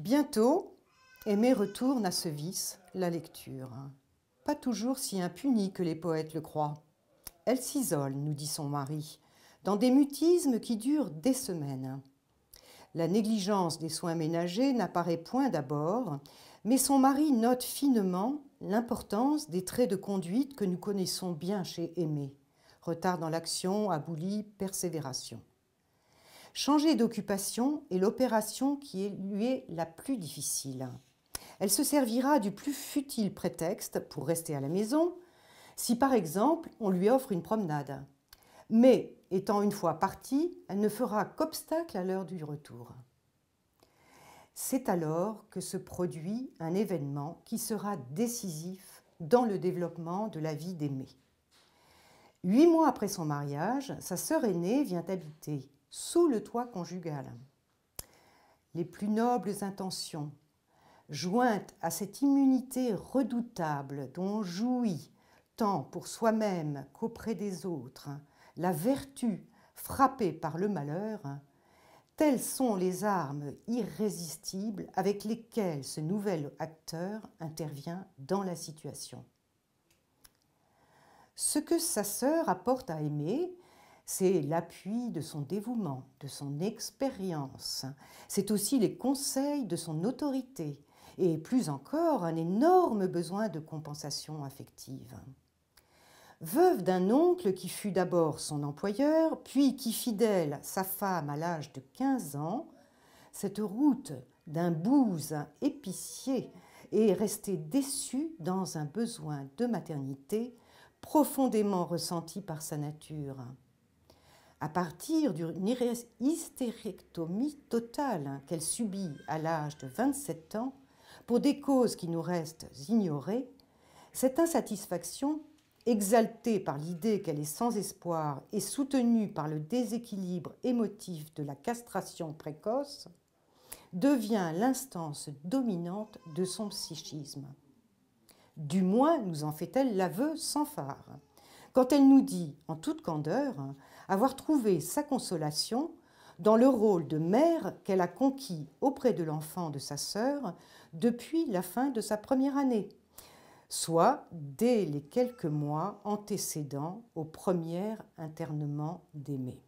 Bientôt, Aimée retourne à ce vice, la lecture. Pas toujours si impunie que les poètes le croient. Elle s'isole, nous dit son mari, dans des mutismes qui durent des semaines. La négligence des soins ménagers n'apparaît point d'abord, mais son mari note finement l'importance des traits de conduite que nous connaissons bien chez Aimée. Retard dans l'action, aboulie, persévération. Changer d'occupation est l'opération qui lui est la plus difficile. Elle se servira du plus futile prétexte pour rester à la maison, si par exemple on lui offre une promenade. Mais, étant une fois partie, elle ne fera qu'obstacle à l'heure du retour. C'est alors que se produit un événement qui sera décisif dans le développement de la vie d'Aimée. 8 mois après son mariage, sa sœur aînée vient habiter sous le toit conjugal. Les plus nobles intentions, jointes à cette immunité redoutable dont jouit tant pour soi-même qu'auprès des autres, la vertu frappée par le malheur, telles sont les armes irrésistibles avec lesquelles ce nouvel acteur intervient dans la situation. Ce que sa sœur apporte à Aimée, c'est l'appui de son dévouement, de son expérience. C'est aussi les conseils de son autorité et plus encore un énorme besoin de compensation affective. Veuve d'un oncle qui fut d'abord son employeur, puis qui fit d'elle sa femme à l'âge de 15 ans, cette route d'un bouse épicier est restée déçue dans un besoin de maternité profondément ressenti par sa nature. À partir d'une hystérectomie totale qu'elle subit à l'âge de 27 ans, pour des causes qui nous restent ignorées, cette insatisfaction, exaltée par l'idée qu'elle est sans espoir et soutenue par le déséquilibre émotif de la castration précoce, devient l'instance dominante de son psychisme. Du moins nous en fait-elle l'aveu sans phare, quand elle nous dit, en toute candeur, avoir trouvé sa consolation dans le rôle de mère qu'elle a conquis auprès de l'enfant de sa sœur depuis la fin de sa première année, soit dès les quelques mois antécédant au premier internement d'Aimée.